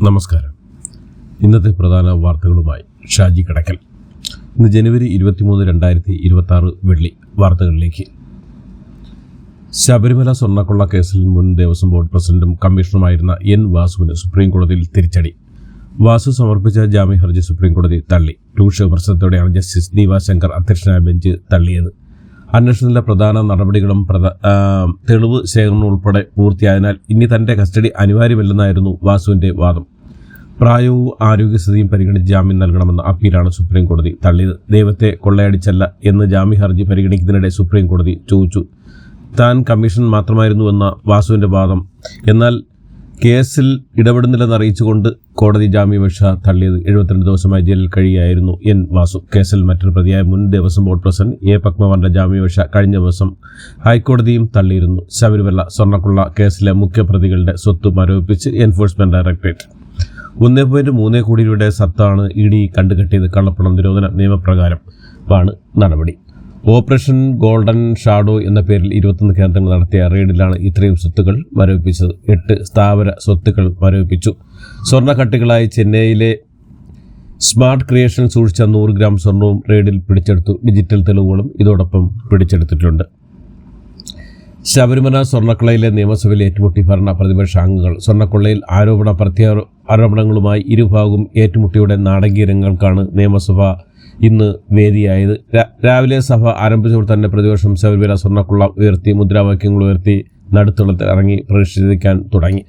നമസ്കാരം. ഇന്നത്തെ പ്രധാന വാർത്തകളുമായി ഷാജി കടക്കൽ. ഇന്ന് ജനുവരി 23, 2026 വെള്ളി. വാർത്തകളിലേക്ക്. ശബരിമല സ്വർണ്ണക്കൊള്ള കേസിൽ മുൻ ദേവസ്വം ബോർഡ് പ്രസിഡന്റും കമ്മീഷണറുമായിരുന്ന എൻ വാസുവിന് സുപ്രീംകോടതിയിൽ തിരിച്ചടി. വാസു സമർപ്പിച്ച ജാമ്യ ഹർജി സുപ്രീംകോടതി തള്ളി. രൂക്ഷ വിമർശനത്തോടെയാണ് ജസ്റ്റിസ് ദീപാശങ്കർ അധ്യക്ഷനായ ബെഞ്ച് തള്ളിയത്. അന്വേഷണത്തിലെ പ്രധാന നടപടികളും തെളിവ് ശേഖരണം ഉൾപ്പെടെ പൂർത്തിയായതിനാൽ ഇനി തന്റെ കസ്റ്റഡി അനിവാര്യമല്ലെന്നായിരുന്നു വാസുവിന്റെ വാദം. പ്രായവും ആരോഗ്യസ്ഥിതിയും പരിഗണിച്ച് ജാമ്യം നൽകണമെന്ന അപ്പീലാണ് സുപ്രീംകോടതി തള്ളിയത്. ദൈവത്തെ കൊള്ളയടിച്ചല്ല എന്ന് ജാമ്യ ഹർജി പരിഗണിക്കുന്നതിനിടെ സുപ്രീംകോടതി ചോദിച്ചു. താൻ കമ്മീഷൻ മാത്രമായിരുന്നുവെന്ന വാസുവിന്റെ വാദം. എന്നാൽ കേസിൽ ഇടപെടുന്നില്ലെന്ന് അറിയിച്ചുകൊണ്ട് കോടതി ജാമ്യാപേക്ഷ തള്ളിയത്. 72 ദിവസമായി ജയിലിൽ കഴിയുകയായിരുന്നു എൻ വാസു. കേസിൽ മറ്റൊരു പ്രതിയായ മുൻ ദേവസ്വം ബോർഡ് പ്രസിഡന്റ് എ പത്മവാന്റെ ജാമ്യാപേക്ഷ കഴിഞ്ഞ ദിവസം ഹൈക്കോടതിയും തള്ളിയിരുന്നു. ശബരിമല സ്വർണ്ണക്കൊള്ള കേസിലെ മുഖ്യപ്രതികളുടെ സ്വത്ത് മരവിപ്പിച്ച് എൻഫോഴ്സ്മെന്റ് ഡയറക്ടറേറ്റ് 1.3 കോടി രൂപയുടെ സത്താണ് ഇ ഡി കണ്ടുകെട്ടിയത്. കള്ളപ്പണം നിരോധന നിയമപ്രകാരമാണ് നടപടി. ഓപ്പറേഷൻ ഗോൾഡൻ ഷാഡോ എന്ന പേരിൽ 21 കേന്ദ്രങ്ങൾ നടത്തിയ റെയ്ഡിലാണ് ഇത്രയും സ്വത്തുക്കൾ മരവിപ്പിച്ചത്. 8 സ്ഥാവര സ്വത്തുക്കൾ മരവിപ്പിച്ചു. സ്വർണ്ണക്കട്ടികളായി ചെന്നൈയിലെ സ്മാർട്ട് ക്രിയേഷൻ സൂക്ഷിച്ച 100 ഗ്രാം സ്വർണവും റെയ്ഡിൽ പിടിച്ചെടുത്തു. ഡിജിറ്റൽ തെളിവുകളും ഇതോടൊപ്പം പിടിച്ചെടുത്തിട്ടുണ്ട്. ശബരിമല സ്വർണ്ണക്കൊള്ളയിലെ നിയമസഭയിൽ ഏറ്റുമുട്ടി ഭരണ പ്രതിപക്ഷ അംഗങ്ങൾ. സ്വർണ്ണക്കൊള്ളയിൽ ആരോപണങ്ങളുമായി ഇരുഭാഗവും ഏറ്റുമുട്ടിയുടെ നാടകീയ രംഗങ്ങൾക്കാണ് നിയമസഭ ഇന്ന് വേദിയായത്. രാവിലെ സഭ ആരംഭിച്ചപ്പോൾ തന്നെ പ്രതിപക്ഷം ശബരിമല സ്വർണ്ണക്കൊള്ള ഉയർത്തി മുദ്രാവാക്യങ്ങൾ ഉയർത്തി നടുത്തളത്തിൽ ഇറങ്ങി പ്രതിഷേധിക്കാൻ തുടങ്ങി.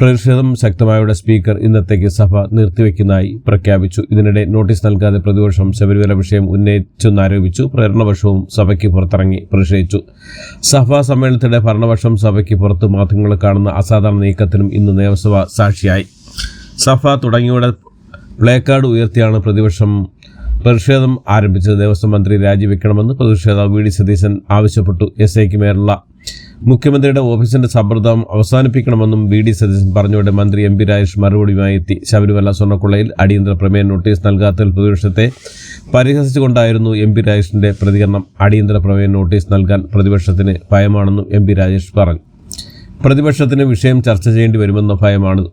പ്രതിഷേധം ശക്തമായതോടെ സ്പീക്കർ ഇന്നത്തേക്ക് സഭ നിർത്തിവെക്കുന്നതായി പ്രഖ്യാപിച്ചു. ഇതിനിടെ നോട്ടീസ് നൽകാതെ പ്രതിപക്ഷം ശബരിമല വിഷയം ഉന്നയിച്ചെന്നാരോപിച്ചു. ഭരണപക്ഷവും സഭയ്ക്ക് പുറത്തിറങ്ങി പ്രതിഷേധിച്ചു. സഭാ സമ്മേളനത്തിനിടെ ഭരണപക്ഷം സഭയ്ക്ക് പുറത്ത് മാധ്യമങ്ങൾ കാണുന്ന അസാധാരണ നീക്കത്തിനും ഇന്ന് നിയമസഭ സാക്ഷിയായി. സഭ തുടങ്ങിയോടെ പ്ലേക്കാർഡ് ഉയർത്തിയാണ് പ്രതിപക്ഷം പ്രതിഷേധം ആരംഭിച്ചത്. ദേവസ്വം മന്ത്രി രാജിവെക്കണമെന്ന് പ്രതിഷേധാവ് വി ഡി സതീശൻ ആവശ്യപ്പെട്ടു. SIക്ക് മേലുള്ള മുഖ്യമന്ത്രിയുടെ ഓഫീസിന്റെ സമ്മർദ്ദം അവസാനിപ്പിക്കണമെന്നും വി ഡി സതീശൻ പറഞ്ഞതോടെ മന്ത്രി MP രാജേഷ് മറുപടിയുമായി എത്തി. ശബരിമല സ്വർണ്ണക്കൊള്ളയിൽ അടിയന്തര പ്രമേയ നോട്ടീസ് നൽകാത്തതിൽ പ്രതിപക്ഷത്തെ പരിഹസിച്ചുകൊണ്ടായിരുന്നു MP രാജേഷിന്റെ പ്രതികരണം. അടിയന്തര പ്രമേയ നോട്ടീസ് നൽകാൻ പ്രതിപക്ഷത്തിന് ഭയമാണെന്നും MP രാജേഷ് പറഞ്ഞു. പ്രതിപക്ഷത്തിന് വിഷയം ചർച്ച ചെയ്യേണ്ടി വരുമെന്ന ഭയമാണ്.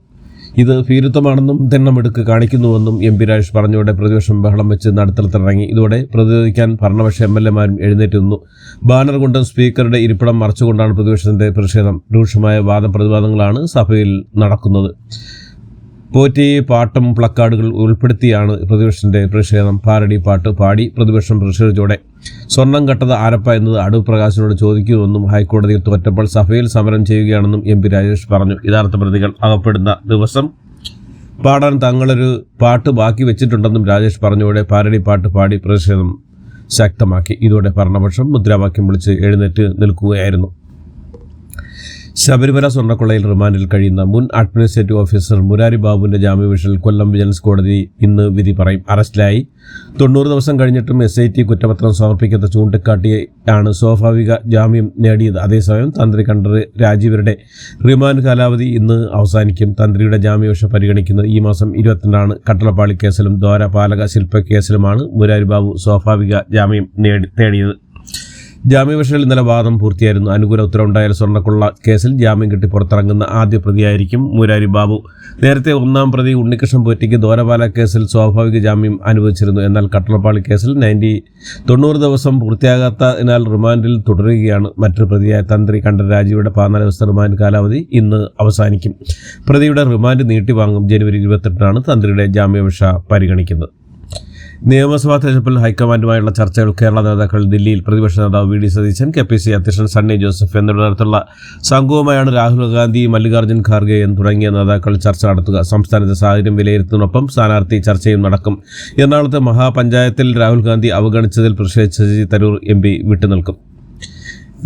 ഇത് ഭീരുത്വമാണെന്നും തെണ്ണമെടുക്ക് കാണിക്കുന്നുവെന്നും MP രാജേഷ് പറഞ്ഞതോടെ പ്രതിപക്ഷം ബഹളം വെച്ച് നടുത്തളത്തിലിറങ്ങി. ഇതോടെ പ്രതിരോധിക്കാൻ ഭരണപക്ഷ MLA-മാരും എഴുന്നേറ്റ് നിന്നു. ബാനർ കൊണ്ടും സ്പീക്കറുടെ ഇരിപ്പിടം മറച്ചുകൊണ്ടാണ് പ്രതിപക്ഷത്തിന്റെ പ്രതിഷേധം. രൂക്ഷമായ വാദപ്രതിവാദങ്ങളാണ് സഭയിൽ നടക്കുന്നത്. പോറ്റി പാട്ടും പ്ലക്കാർഡുകൾ ഉൾപ്പെടുത്തിയാണ് പ്രതിപക്ഷത്തിന്റെ പ്രതിഷേധം. പാരടി പാട്ട് പാടി പ്രതിപക്ഷം പ്രതിഷേധിച്ചോടെ സ്വർണം കട്ടത് ആരപ്പ എന്നത് അടൂർ പ്രകാശിനോട് ചോദിക്കുമെന്നും ഹൈക്കോടതിയിൽ തോറ്റപ്പോൾ സഭയിൽ സമരം ചെയ്യുകയാണെന്നും MP രാജേഷ് പറഞ്ഞു. യഥാർത്ഥ പ്രതികൾ അകപ്പെടുന്ന ദിവസം പാടാൻ തങ്ങളൊരു പാട്ട് ബാക്കി വെച്ചിട്ടുണ്ടെന്നും രാജേഷ് പറഞ്ഞതോടെ പാരടി പാട്ട് പാടി പ്രതിഷേധം ശക്തമാക്കി. ഇതോടെ ഭരണപക്ഷം മുദ്രാവാക്യം വിളിച്ച് എഴുന്നേറ്റ് നിൽക്കുകയായിരുന്നു. ശബരിമല സ്വർണ്ണക്കൊള്ളയിൽ റിമാൻഡിൽ കഴിയുന്ന മുൻ അഡ്മിനിസ്ട്രേറ്റീവ് ഓഫീസർ മുരാരി ബാബുവിന്റെ ജാമ്യാപേക്ഷയിൽ കൊല്ലം വിജിലൻസ് കോടതി ഇന്ന് വിധി പറയും. അറസ്റ്റിലായി 90 ദിവസം കഴിഞ്ഞിട്ടും SIT കുറ്റപത്രം സമർപ്പിക്കാത്ത ചൂണ്ടിക്കാട്ടിയാണ് സ്വാഭാവിക ജാമ്യം നേടിയത്. അതേസമയം തന്ത്രി കണ്ഠർ രാജീവരുടെ റിമാൻഡ് കാലാവധി ഇന്ന് അവസാനിക്കും. തന്ത്രിയുടെ ജാമ്യാപേക്ഷ പരിഗണിക്കുന്നത് ഈ മാസം 22-നാണ്. കട്ടളപ്പാളി കേസിലും ദ്വാരപാലക ശില്പ കേസിലുമാണ് മുരാരി ബാബു സ്വാഭാവിക ജാമ്യം തേടിയത്. ജാമ്യാപേക്ഷയിൽ ഇന്നലെ വാദം പൂർത്തിയായിരുന്നു. അനുകൂല ഉത്തരവുണ്ടായാൽ സ്വർണ്ണക്കൊള്ള കേസിൽ ജാമ്യം കിട്ടി പുറത്തിറങ്ങുന്ന ആദ്യ പ്രതിയായിരിക്കും മുരാരി ബാബു. നേരത്തെ 1-ാം പ്രതി ഉണ്ണികൃഷ്ണൻ പോറ്റിക്ക് ദ്വാരപാല കേസിൽ സ്വാഭാവിക ജാമ്യം അനുവദിച്ചിരുന്നു. എന്നാൽ കട്ടളപ്പാളി കേസിൽ 90 ദിവസം പൂർത്തിയാകാത്തതിനാൽ റിമാൻഡിൽ തുടരുകയാണ്. മറ്റൊരു പ്രതിയായ തന്ത്രി കണ്ഠർ രാജീവരുടെ 14 ദിവസത്തെ റിമാൻഡ് കാലാവധി ഇന്ന് അവസാനിക്കും. പ്രതിയുടെ റിമാൻഡ് നീട്ടിവാങ്ങും. ജനുവരി 28-നാണ് തന്ത്രിയുടെ ജാമ്യാപേക്ഷ പരിഗണിക്കുന്നത്. നിയമസഭാ തെരഞ്ഞെടുപ്പിൽ ഹൈക്കമാൻഡുമായുള്ള ചർച്ചകൾ കേരള നേതാക്കൾ ദില്ലിയിൽ. പ്രതിപക്ഷ നേതാവ് വി ഡി സതീശൻ, KPCC അധ്യക്ഷൻ സണ്ണി ജോസഫ് എന്നിവരുടെ നേതൃത്വത്തിലുള്ള സംഘവുമായാണ് രാഹുൽ ഗാന്ധി, മല്ലികാർജ്ജുൻ ഖാർഗെ തുടങ്ങിയ നേതാക്കൾ ചർച്ച നടത്തുക. സംസ്ഥാനത്തെ സാഹചര്യം വിലയിരുത്തുന്നതിനൊപ്പം സ്ഥാനാർത്ഥി ചർച്ചയും നടക്കും. എറണാകുളത്തെ മഹാപഞ്ചായത്തിൽ രാഹുൽ ഗാന്ധി അവഗണിച്ചതിൽ പ്രതിഷേധിച്ച് ശശി തരൂർ MP വിട്ടുനിൽക്കും.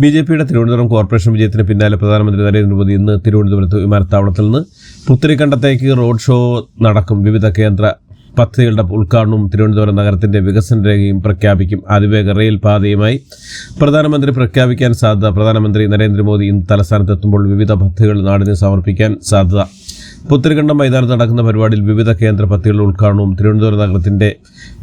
BJPയുടെ തിരുവനന്തപുരം കോർപ്പറേഷൻ വിജയത്തിന് പിന്നാലെ പ്രധാനമന്ത്രി നരേന്ദ്രമോദി ഇന്ന് തിരുവനന്തപുരത്ത് വിമാനത്താവളത്തിൽ നിന്ന് പുത്തരിക്കണ്ടത്തേക്ക് റോഡ് ഷോ നടക്കും. വിവിധ കേന്ദ്ര പദ്ധതികളുടെ ഉദ്ഘാടനവും തിരുവനന്തപുരം നഗരത്തിന്റെ വികസന രേഖയും പ്രഖ്യാപിക്കും. അതിവേഗ റെയിൽ പാതയുമായി പ്രധാനമന്ത്രി പ്രഖ്യാപിക്കാൻ സാധ്യത. പ്രധാനമന്ത്രി നരേന്ദ്രമോദി ഇന്ന് തലസ്ഥാനത്തെത്തുമ്പോൾ വിവിധ പദ്ധതികൾ നാടിന് സമർപ്പിക്കാൻ സാധ്യത. പുത്തരിക്കണ്ടം മൈതാനത്ത് നടക്കുന്ന പരിപാടിയിൽ വിവിധ കേന്ദ്ര പദ്ധതികളുടെ ഉദ്ഘാടനവും തിരുവനന്തപുരം നഗരത്തിന്റെ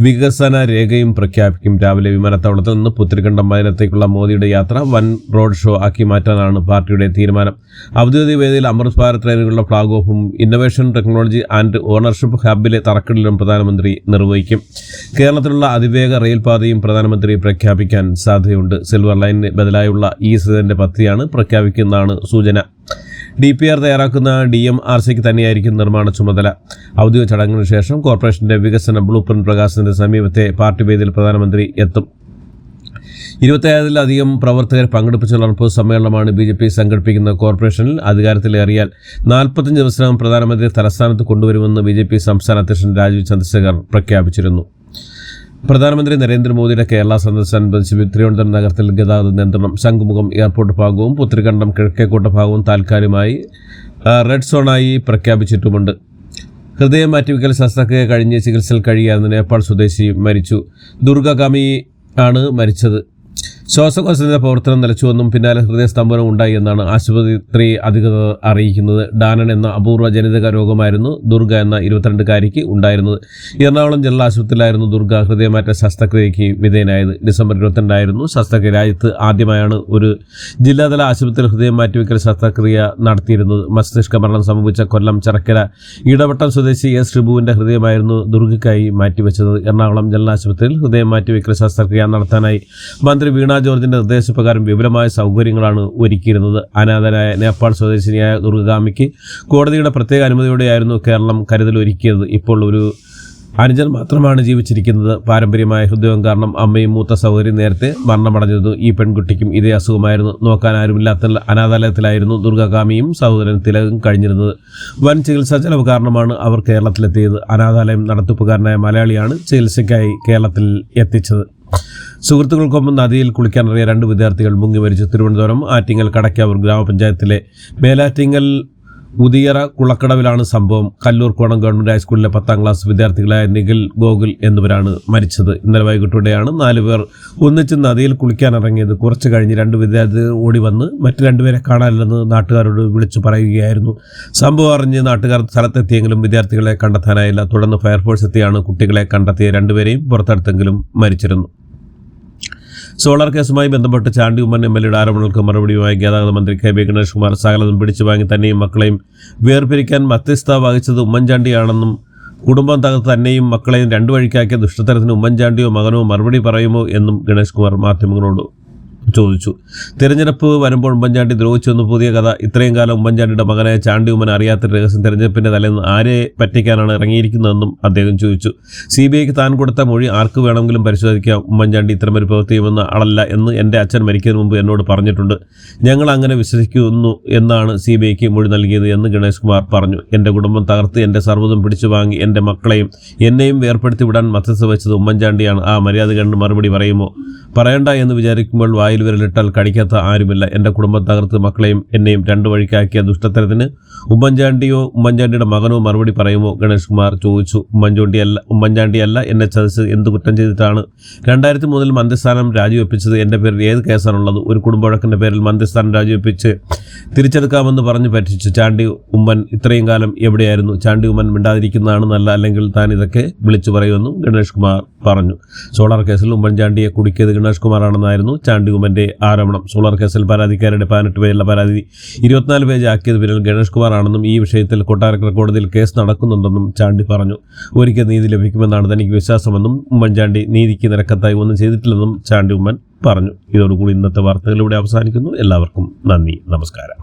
വികസന രേഖയും പ്രഖ്യാപിക്കും. രാവിലെ വിമാനത്താവളത്തിൽ നിന്ന് പുത്തരിക്കണ്ടം മൈതാനത്തേക്കുള്ള മോദിയുടെ യാത്ര വൻ റോഡ് ഷോ ആക്കി മാറ്റാനാണ് പാർട്ടിയുടെ തീരുമാനം. ഔദ്യോഗിക വേദിയിൽ അമൃത് ഭാരത് ട്രെയിനുകളുടെ ഫ്ളാഗ് ഓഫും ഇന്നൊവേഷൻ ടെക്നോളജി ആൻഡ് ഓണർഷിപ്പ് ഹബിലെ തറക്കല്ലിലും പ്രധാനമന്ത്രി നിർവഹിക്കും. കേരളത്തിലുള്ള അതിവേഗ റെയിൽപാതയും പ്രധാനമന്ത്രി പ്രഖ്യാപിക്കാൻ സാധ്യതയുണ്ട്. സിൽവർ ലൈനിന് ബദലായുള്ള ഈ ശ്രീധരന്റെ പദ്ധതിയാണ് പ്രഖ്യാപിക്കുന്നതാണ് സൂചന. DPR തയ്യാറാക്കുന്ന DMRCക്ക് തന്നെയായിരിക്കും നിർമ്മാണ ചുമതല. ഔദ്യോഗിക ചടങ്ങിന് ശേഷം കോർപ്പറേഷന്റെ വികസന ബ്ലൂ പ്രിന്റ് പ്രകാശനത്തിന്റെ സമീപത്തെ പാർട്ടി വേദിയിൽ പ്രധാനമന്ത്രി എത്തും. 25,000-ലധികം പ്രവർത്തകർ പങ്കെടുപ്പിച്ചുള്ള പൊതുസമ്മേളനമാണ് BJP സംഘടിപ്പിക്കുന്ന. കോർപ്പറേഷനിൽ അധികാരത്തിലേറിയാൽ 45 ദിവസത്തിനകം പ്രധാനമന്ത്രി തലസ്ഥാനത്ത് കൊണ്ടുവരുമെന്ന് BJP സംസ്ഥാന അധ്യക്ഷൻ രാജീവ് ചന്ദ്രശേഖർ പ്രഖ്യാപിച്ചിരുന്നു. പ്രധാനമന്ത്രി നരേന്ദ്രമോദിയുടെ കേരള സന്ദർശനത്തോടനുബന്ധിച്ച് തിരുവനന്തപുരം നഗരത്തിൽ ഗതാഗത നിയന്ത്രണം. ശംഖുമുഖം എയർപോർട്ട് ഭാഗവും പുത്തരിക്കണ്ടം കിഴക്കേക്കോട്ട ഭാഗവും താൽക്കാലികമായി റെഡ് സോണായി പ്രഖ്യാപിച്ചിട്ടുമുണ്ട്. ഹൃദയം മാറ്റിവെക്കൽ ശസ്ത്രക്രിയ കഴിഞ്ഞ് ചികിത്സയിൽ കഴിയാവുന്ന നേപ്പാൾ സ്വദേശി മരിച്ചു. ദുർഗാകാമി ആണ് മരിച്ചത്. ശ്വാസകോശത്തിന്റെ പ്രവർത്തനം നിലച്ചുവെന്നും പിന്നാലെ ഹൃദയസ്തംഭനം ഉണ്ടായി എന്നാണ് ആശുപത്രി അധികൃതർ അറിയിക്കുന്നത്. ഡാനൻ എന്ന അപൂർവ ജനിതക രോഗമായിരുന്നു ദുർഗ എന്ന 22-കാരിക്ക് ഉണ്ടായിരുന്നത്. എറണാകുളം ജനറൽ ആശുപത്രിയിലായിരുന്നു ദുർഗ ഹൃദയമാറ്റ ശസ്ത്രക്രിയയ്ക്ക് വിധേയനായത്. ഡിസംബർ 22 ശസ്ത്രക്രിയ. രാജ്യത്ത് ആദ്യമായാണ് ഒരു ജില്ലാതല ആശുപത്രിയിൽ ഹൃദയം മാറ്റിവെക്കൽ ശസ്ത്രക്രിയ നടത്തിയിരുന്നത്. മസ്തിഷ്ക മരണം സംഭവിച്ച കൊല്ലം ചറക്കര ഇടവട്ടം സ്വദേശി S. ഷിബുവിന്റെ ഹൃദയമായിരുന്നു ദുർഗയ്ക്കായി മാറ്റിവെച്ചത്. എറണാകുളം ജനറൽ ആശുപത്രിയിൽ ഹൃദയം മാറ്റിവെക്കൽ ശസ്ത്രക്രിയ നടത്താനായി മന്ത്രി വീണ ജോർജിന്റെ നിർദ്ദേശപ്രകാരം വിപുലമായ സൗകര്യങ്ങളാണ് ഒരുക്കിയിരുന്നത്. അനാഥനായ നേപ്പാൾ സ്വദേശിനിയായ ദുർഗാമിക്ക് കോടതിയുടെ പ്രത്യേക അനുമതിയോടെയായിരുന്നു കേരളം കരുതലൊരുക്കിയത്. ഇപ്പോൾ ഒരു അനുജൻ മാത്രമാണ് ജീവിച്ചിരിക്കുന്നത്. പാരമ്പര്യമായ ഹൃദയം കാരണം അമ്മയും മൂത്ത സഹോദരി നേരത്തെ മരണമടഞ്ഞിരുന്നു. ഈ പെൺകുട്ടിക്കും ഇതേ അസുഖമായിരുന്നു. നോക്കാൻ ആരുമില്ലാത്ത അനാഥാലയത്തിലായിരുന്നു ദുർഗാമിയും സഹോദരൻ തിലകും കഴിഞ്ഞിരുന്നത്. വൻ ചികിത്സാ ചെലവ് കാരണമാണ് അവർ കേരളത്തിലെത്തിയത്. അനാഥാലയം നടത്തിപ്പുകാരനായ മലയാളിയാണ് ചികിത്സയ്ക്കായി കേരളത്തിൽ എത്തിച്ചത്. സുഹൃത്തുക്കൾക്കൊപ്പം നദിയിൽ കുളിക്കാനിറങ്ങിയ 2 വിദ്യാർത്ഥികൾ മുങ്ങി മരിച്ചു. തിരുവനന്തപുരം ആറ്റിങ്ങൽ കടക്കാവൂർ ഗ്രാമപഞ്ചായത്തിലെ മേലാറ്റിങ്ങൽ ഉദിയറ കുളക്കടവിലാണ് സംഭവം. കല്ലൂർ കോണം ഗവൺമെന്റ് ഹൈസ്കൂളിലെ 10ാം ക്ലാസ് വിദ്യാർത്ഥികളായ നിഖിൽ, ഗോകുൽ എന്നിവരാണ് മരിച്ചത്. ഇന്നലെ വൈകിട്ടോടെയാണ് 4 പേർ ഒന്നിച്ച് നദിയിൽ കുളിക്കാനിറങ്ങിയത്. കുറച്ചു കഴിഞ്ഞ് 2 വിദ്യാർത്ഥികൾ ഓടി വന്ന് മറ്റ് 2 പേരെ കാണാനില്ലെന്ന് നാട്ടുകാരോട് വിളിച്ചു പറയുകയായിരുന്നു. സംഭവം അറിഞ്ഞ് നാട്ടുകാർ സ്ഥലത്തെത്തിയെങ്കിലും വിദ്യാർത്ഥികളെ കണ്ടെത്താനായില്ല. തുടർന്ന് ഫയർഫോഴ്സ് എത്തിയാണ് കുട്ടികളെ കണ്ടെത്തിയ 2 പേരെയും പുറത്തെടുത്തെങ്കിലും മരിച്ചിരുന്നു. സോളാർ കേസുമായി ബന്ധപ്പെട്ട് ചാണ്ടി ഉമ്മൻ MLAയുടെ ആരോപണങ്ങൾക്ക് മറുപടിയുമായി ഗതാഗത മന്ത്രി KB ഗണേഷ് കുമാർ സകലതും പിടിച്ചു വാങ്ങി തന്നെയും മക്കളെയും വേർപിരിക്കാൻ മധ്യസ്ഥത വഹിച്ചത് ഉമ്മൻചാണ്ടിയാണെന്നും കുടുംബം തകർത്ത് തന്നെയും മക്കളെയും 2 വഴിക്കാക്കിയ ദുഷ്ടത്തരത്തിന് ഉമ്മൻചാണ്ടിയോ മകനോ മറുപടി പറയുമോ എന്നും ഗണേഷ് കുമാർ മാധ്യമങ്ങളോട് ചോദിച്ചു. തിരഞ്ഞെടുപ്പ് വരുമ്പോൾ ഉമ്മൻചാണ്ടി ദ്രോഹിച്ചെന്ന് പുതിയ കഥ. ഇത്രയും കാലം ഉമ്മൻചാണ്ടിയുടെ മകനായ ചാണ്ടി ഉമ്മൻ അറിയാത്ത രഹസ്യം തെരഞ്ഞെടുപ്പിന്റെ തലേന്ന് ആരെ പറ്റിക്കാനാണ് ഇറങ്ങിയിരിക്കുന്നതെന്നും അദ്ദേഹം ചോദിച്ചു. CBIക്ക് താൻ കൊടുത്ത മൊഴി ആർക്ക് വേണമെങ്കിലും പരിശോധിക്കാം. ഉമ്മൻചാണ്ടി ഇത്തരമൊരു പ്രവൃത്തി ചെയ്യുമെന്ന ആളല്ല എന്ന് എൻ്റെ അച്ഛൻ മരിക്കുന്നതിന് മുമ്പ് എന്നോട് പറഞ്ഞിട്ടുണ്ട്. ഞങ്ങൾ അങ്ങനെ വിശ്വസിക്കുന്നു എന്നാണ് CBIക്ക് മൊഴി നൽകിയത് എന്ന് ഗണേഷ് കുമാർ പറഞ്ഞു. എൻ്റെ കുടുംബം തകർത്ത് എൻ്റെ സർവ്വതും പിടിച്ചു വാങ്ങി എൻ്റെ മക്കളെയും എന്നെയും വേർപ്പെടുത്തി വിടാൻ മധ്യസ്ഥ വെച്ചത് ഉമ്മൻചാണ്ടിയാണ്. ആ മര്യാദ കണ്ട് മറുപടി പറയുമോ? പറയണ്ട എന്ന് വിചാരിക്കുമ്പോൾ വായിൽ വിരലിട്ടാൽ കടിക്കാത്ത ആരുമില്ല. എൻ്റെ കുടുംബം തകർത്ത് മക്കളെയും എന്നെയും 2 വഴിക്കാക്കിയ ദുഷ്ടത്തരത്തിന് ഉമ്മൻചാണ്ടിയോ ഉമ്മൻചാണ്ടിയുടെ മകനോ മറുപടി പറയുമോ? ഗണേഷ് കുമാർ ചോദിച്ചു. ഉമ്മൻചാണ്ടിയല്ല എന്നെ ചതിച്ചത്. എന്ത് കുറ്റം ചെയ്തിട്ടാണ് 2003 മന്ത്രിസ്ഥാനം രാജിവെപ്പിച്ചത്? എൻ്റെ പേരിൽ ഏത് കേസാണുള്ളത്? ഒരു കുടുംബവഴക്കിൻ്റെ പേരിൽ മന്ത്രിസ്ഥാനം രാജിവെപ്പിച്ച് തിരിച്ചെടുക്കാമെന്ന് പറഞ്ഞ് പറ്റിച്ചു. ചാണ്ടി ഉമ്മൻ ഇത്രയും കാലം എവിടെയായിരുന്നു? ചാണ്ടി ഉമ്മൻ മിണ്ടാതിരിക്കുന്നതാണ് നല്ല, അല്ലെങ്കിൽ താൻ ഇതൊക്കെ വിളിച്ചു പറയുമെന്നും ഗണേഷ് കുമാർ പറഞ്ഞു. സോളാർ കേസിൽ ഉമ്മൻചാണ്ടിയെ കുടുക്കിയത് ഗണേഷ് കുമാറാണെന്നായിരുന്നു ചാണ്ടി ഉമ്മൻ്റെ ആരോപണം. സോളാർ കേസിൽ പരാതിക്കാരുടെ 18 പേജുള്ള പരാതി 24 പേജ് ആക്കിയത് പിന്നിൽ ഗണേഷ് കുമാറാണെന്നും ഈ വിഷയത്തിൽ കൊട്ടാരക്കര കോടതിയിൽ കേസ് നടക്കുന്നുണ്ടെന്നും ചാണ്ടി പറഞ്ഞു. ഒരിക്കൽ നീതി ലഭിക്കുമെന്നാണ് തനിക്ക് വിശ്വാസമെന്നും ഉമ്മൻചാണ്ടി നീതിക്ക് നിരക്കത്തായി ഒന്നും ചെയ്തിട്ടില്ലെന്നും ചാണ്ടി ഉമ്മൻ പറഞ്ഞു. ഇതോടുകൂടി ഇന്നത്തെ വാർത്തകളിലൂടെ അവസാനിക്കുന്നു. എല്ലാവർക്കും നന്ദി, നമസ്കാരം.